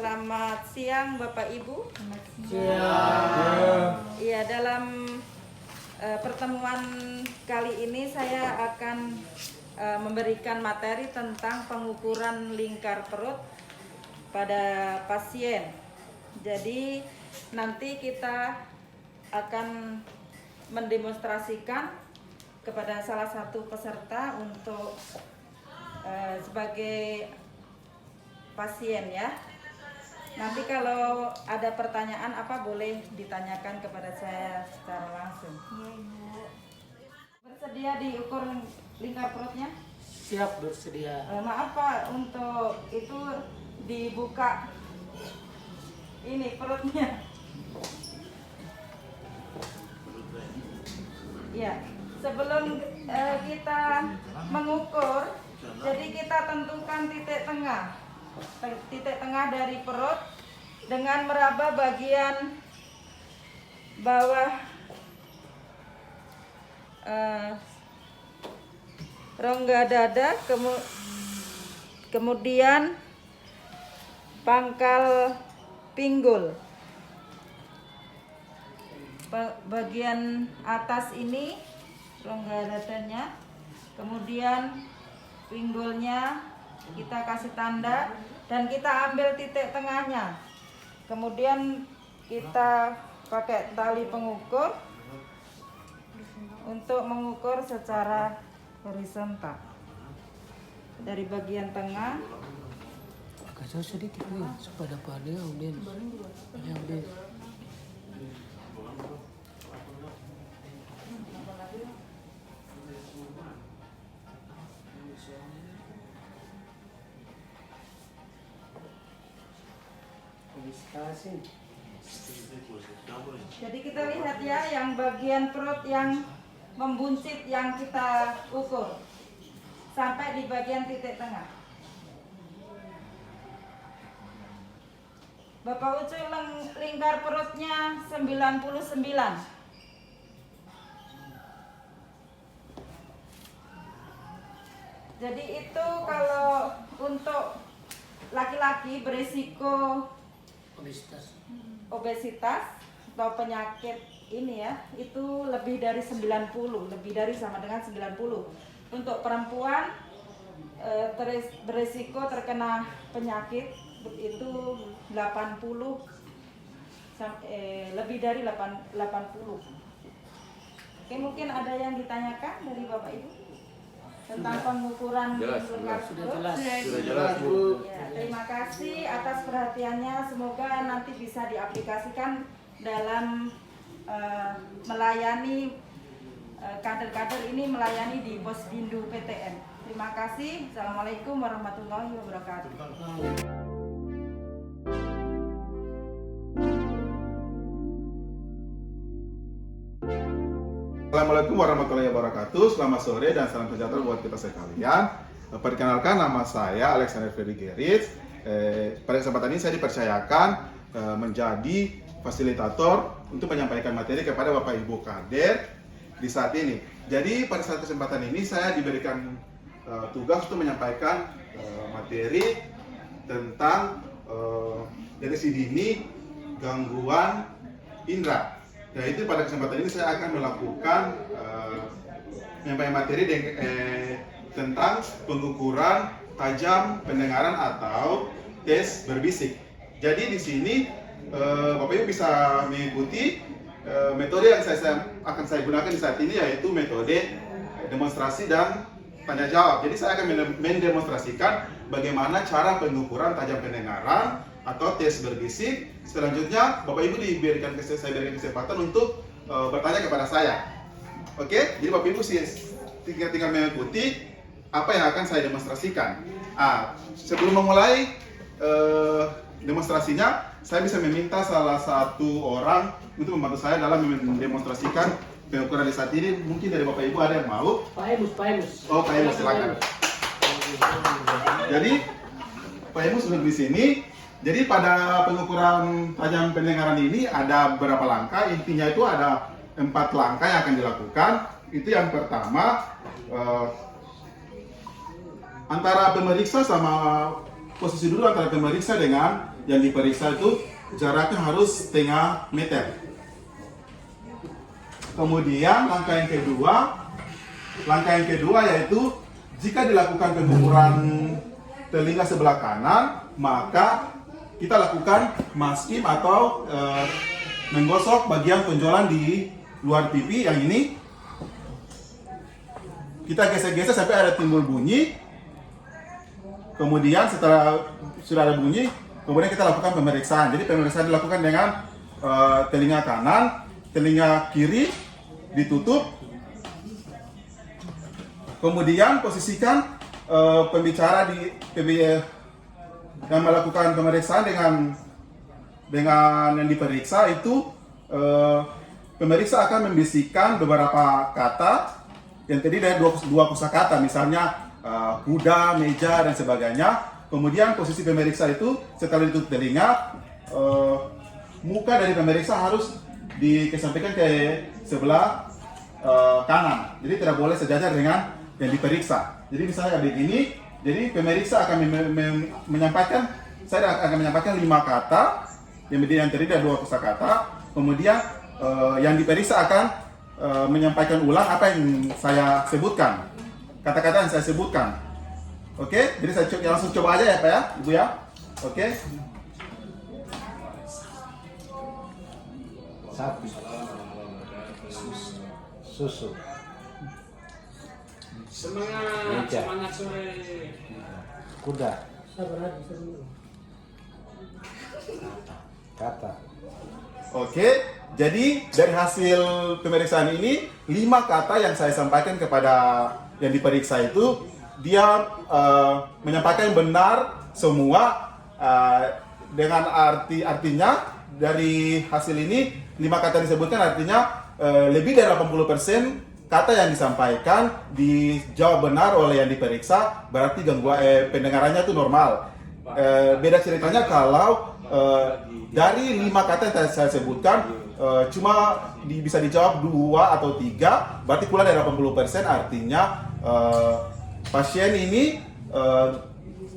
Selamat siang Bapak Ibu. Siang. Iya, dalam pertemuan kali ini saya akan memberikan materi tentang pengukuran lingkar perut pada pasien. Jadi nanti kita akan mendemonstrasikan kepada salah satu peserta untuk sebagai pasien ya. Nanti kalau ada pertanyaan apa boleh ditanyakan kepada saya secara langsung. Iya, Ibu. Bersedia diukur lingkar perutnya? Siap, bersedia. Maaf Pak, untuk itu dibuka ini perutnya. Ya, sebelum kita mengukur, jadi kita tentukan titik tengah dari perut dengan meraba bagian bawah rongga dada, kemudian pangkal pinggul. Bagian atas ini rongga dadanya, kemudian pinggulnya kita kasih tanda dan kita ambil titik tengahnya. Kemudian kita pakai tali pengukur untuk mengukur secara horizontal dari bagian tengah. Agak jauh sedikit nih, supaya dapat dia audiens. Jadi kita lihat ya, yang bagian perut yang membuncit yang kita ukur sampai di bagian titik tengah. Bapak Ucu lingkar perutnya 99. Jadi itu kalau untuk laki-laki berisiko obesitas atau penyakit ini ya, itu lebih dari 90, lebih dari sama dengan 90. Untuk perempuan berisiko terkena penyakit itu 80 lebih dari 80. Oke, mungkin ada yang ditanyakan dari Bapak Ibu tentang pengukuran lingkar perut? Sudah jelas, Bu. Ya, terima kasih atas perhatiannya. Semoga nanti bisa diaplikasikan dalam melayani kader-kader ini, melayani di Posdindu PTN. Terima kasih. Assalamualaikum warahmatullahi wabarakatuh. Assalamualaikum warahmatullahi wabarakatuh. Selamat sore dan salam sejahtera buat kita sekalian. Perkenalkan, nama saya Alexander Ferry Gerits. Pada kesempatan ini saya dipercayakan menjadi fasilitator untuk menyampaikan materi kepada Bapak Ibu kader di saat ini. Jadi pada saat kesempatan ini saya diberikan tugas untuk menyampaikan materi tentang deteksi dini gangguan indera. Yaitu pada kesempatan ini saya akan melakukan menyampaikan materi tentang pengukuran tajam pendengaran atau tes berbisik. Jadi di sini Bapak Ibu bisa mengikuti metode yang akan saya gunakan di saat ini, yaitu metode demonstrasi dan tanya jawab. Jadi saya akan mendemonstrasikan bagaimana cara pengukuran tajam pendengaran atau tes berbisik. Selanjutnya Bapak Ibu saya berikan kesempatan untuk bertanya kepada saya. Oke, jadi Bapak Ibu tinggal mengikuti apa yang akan saya demonstrasikan. Sebelum memulai demonstrasinya, saya bisa meminta salah satu orang untuk membantu saya dalam mendemonstrasikan pengukuran di saat ini. Mungkin dari Bapak Ibu ada yang mau? Pak Emus. Oh, Pak Emus, silakan. Jadi Pak Emus sudah di sini. Jadi pada pengukuran tajam pendengaran ini ada beberapa langkah. Intinya itu ada 4 langkah yang akan dilakukan. Itu yang pertama, antara pemeriksa sama posisi dulu antara pemeriksa dengan yang diperiksa itu jaraknya harus setengah meter. Kemudian langkah yang kedua yaitu jika dilakukan pengukuran telinga sebelah kanan, maka kita lakukan masking atau menggosok bagian tonjolan di luar pipi yang ini. Kita gesek-gesek sampai ada timbul bunyi. Kemudian setelah sudah ada bunyi, kemudian kita lakukan pemeriksaan. Jadi pemeriksaan dilakukan dengan telinga kanan, telinga kiri ditutup. Kemudian posisikan pembicara yang melakukan pemeriksaan dengan yang diperiksa itu pemeriksa akan membisikkan beberapa kata yang terdiri dari dua kosakata, misalnya kuda, meja, dan sebagainya. Kemudian posisi pemeriksa itu setelah ditutup telinga, muka dari pemeriksa harus dikesampingkan ke sebelah kanan. Jadi tidak boleh sejajar dengan yang diperiksa. Jadi misalnya begini, jadi pemeriksa akan menyampaikan, saya akan menyampaikan 5 kata yang terdiri dari 2 kosakata. Kemudian yang diperiksa akan menyampaikan ulang apa yang saya sebutkan, kata-kata yang saya sebutkan. Oke, jadi saya langsung coba aja ya Pak ya, Ibu ya. Oke. Sapi. Susu. Semangat sore. Kuda. Kata. Oke, jadi dari hasil pemeriksaan ini 5 kata yang saya sampaikan kepada yang diperiksa itu dia menyampaikan benar semua dengan artinya dari hasil ini 5 kata disebutkan artinya lebih dari 80% kata yang disampaikan dijawab benar oleh yang diperiksa, berarti gangguan pendengarannya itu normal. Beda ceritanya kalau dari 5 kata yang saya sebutkan cuma bisa dijawab 2 atau 3, berarti kurang dari 80%, artinya pasien ini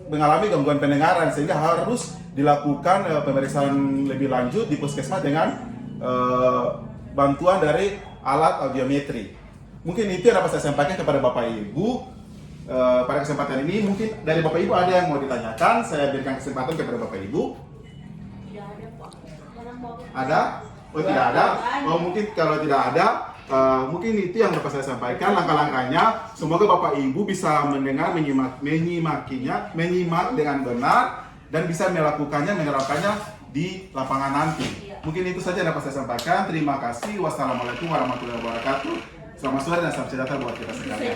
mengalami gangguan pendengaran sehingga harus dilakukan pemeriksaan lebih lanjut di puskesmas dengan bantuan dari alat audiometri. Mungkin itu yang dapat saya sampaikan kepada Bapak Ibu pada kesempatan ini. Mungkin dari Bapak Ibu ada yang mau ditanyakan, saya berikan kesempatan kepada Bapak Ibu. Ada? Oh tidak ada? Oh mungkin kalau tidak ada, mungkin itu yang dapat saya sampaikan langkah-langkahnya. Semoga Bapak Ibu bisa mendengar, menyimak dengan benar dan bisa melakukannya, menerapkannya di lapangan nanti. Mungkin itu saja yang dapat saya sampaikan. Terima kasih. Wassalamualaikum warahmatullahi wabarakatuh. Selamat sore dan salam sejahtera buat kita sekalian.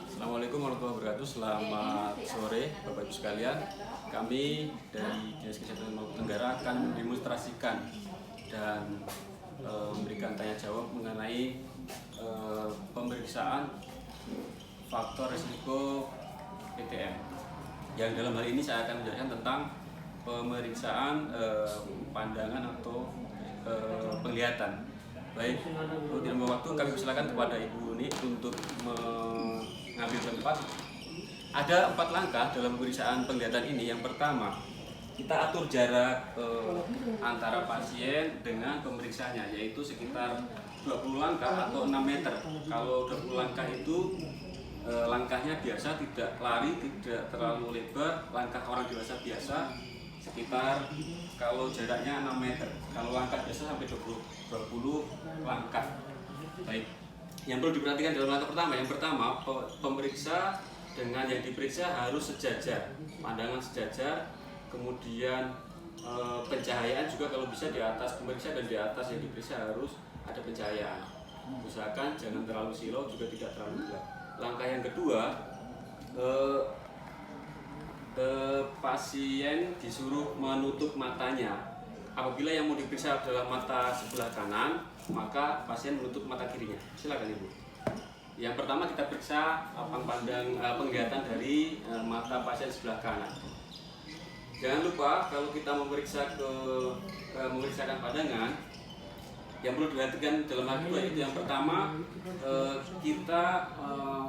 Assalamualaikum warahmatullahi wabarakatuh. Selamat sore Bapak Ibu sekalian. Kami dari Dinas Kesehatan Maluku Tenggara akan mendemonstrasikan dan memberikan tanya jawab mengenai pemeriksaan faktor risiko PTM. Yang dalam hal ini saya akan menjelaskan tentang pemeriksaan pandangan atau penglihatan. Baik, untuk tidak membuang waktu kami persilakan kepada Ibu Uni untuk mengambil tempat. Ada 4 langkah dalam pemeriksaan penglihatan ini. Yang pertama, kita atur jarak antara pasien dengan pemeriksaannya, yaitu sekitar 20 langkah atau 6 meter. Kalau 20 langkah itu langkahnya biasa, tidak lari, tidak terlalu lebar. Langkah orang dewasa biasa sekitar, kalau jaraknya 6 meter. Kalau langkah biasa sampai 20 langkah. Baik. Yang perlu diperhatikan dalam langkah pertama, yang pertama pemeriksa dengan yang diperiksa harus sejajar, pandangan sejajar. Kemudian pencahayaan juga kalau bisa di atas pemeriksa dan di atas yang diperiksa harus ada pencahayaan. Usahakan jangan terlalu silau, juga tidak terlalu gelap. Langkah yang kedua, pasien disuruh menutup matanya. Apabila yang mau diperiksa adalah mata sebelah kanan, maka pasien menutup mata kirinya. Silakan Ibu. Yang pertama kita periksa penglihatan dari mata pasien sebelah kanan. Jangan lupa kalau kita memeriksakan pandangan, yang perlu diperhatikan dalam hal itu yaitu yang pertama, kita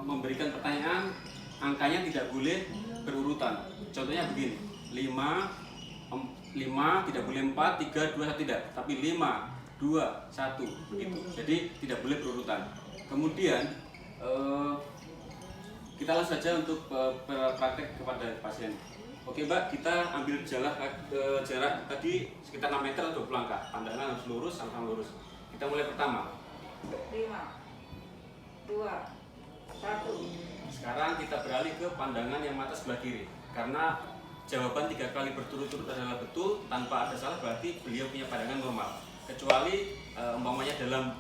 memberikan pertanyaan, angkanya tidak boleh berurutan. Contohnya begini, 5 tidak boleh 4, 3, 2, 1 tidak, tapi 5, 2, 1 begitu. Jadi tidak boleh berurutan. Kemudian kita langsung saja untuk praktek kepada pasien. Oke Mbak, kita ambil jarak tadi sekitar 6 meter atau 20 langkah. Pandangan harus lurus, sama-sama lurus. Kita mulai pertama. 5, 2, 1. Sekarang kita beralih ke pandangan yang mata sebelah kiri. Karena jawaban 3 kali berturut-turut adalah betul, tanpa ada salah berarti beliau punya pandangan normal. Kecuali umpamanya dalam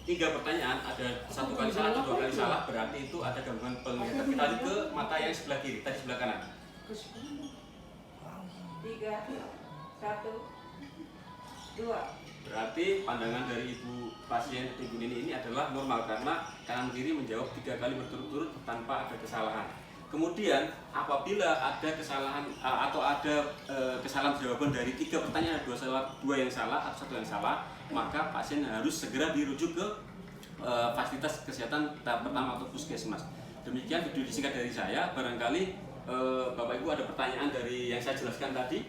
3 pertanyaan ada 1 kali salah atau 2 kali salah, berarti itu ada gangguan penglihatan. Kita lanjut ke mata yang sebelah kiri, tadi sebelah kanan. 3, 1, 2. Berarti pandangan dari ibu pasien ibu Nini ini adalah normal karena kanan kiri menjawab 3 kali berturut-turut tanpa ada kesalahan. Kemudian apabila ada kesalahan atau ada kesalahan jawaban dari 3 pertanyaan, 2 yang salah atau 1 yang salah, maka pasien harus segera dirujuk ke fasilitas kesehatan tahap pertama atau puskesmas. Demikian video disingkat dari saya. Barangkali Bapak Ibu ada pertanyaan dari yang saya jelaskan tadi?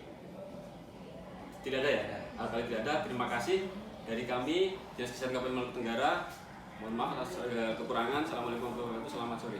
Tidak ada ya? Kalau tidak ada, terima kasih dari kami Dinas Kesehatan Kabupaten Maluku Tenggara. Mohon maaf atas kekurangan. Assalamualaikum warahmatullahi wabarakatuh. Selamat sore.